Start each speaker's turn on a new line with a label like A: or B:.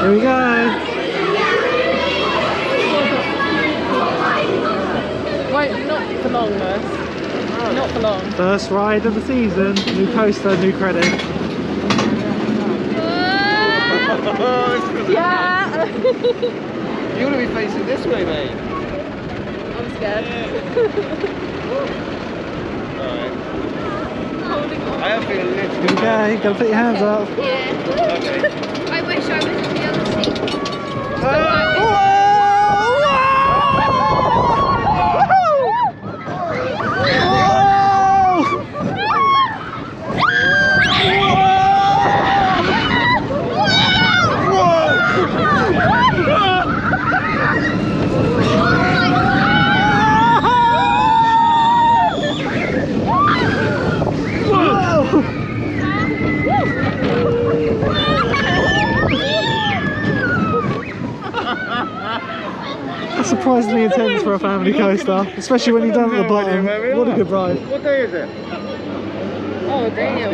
A: Here we go.
B: Wait, not for long, Nurse. Not for long.
A: First ride of the season. New coaster, new credit.
B: Yeah!
C: You want to be facing this way, mate.
B: I'm scared.
C: Alright.
B: Holding on.
C: I have been a little
A: Here we go. You gotta put your hands up.
D: Yeah.
C: Okay.
D: I wish I was in the other seat.
A: That's surprisingly intense for a family coaster, especially when you're down at the bottom. What a good ride.
C: What day is it?
B: Oh, damn.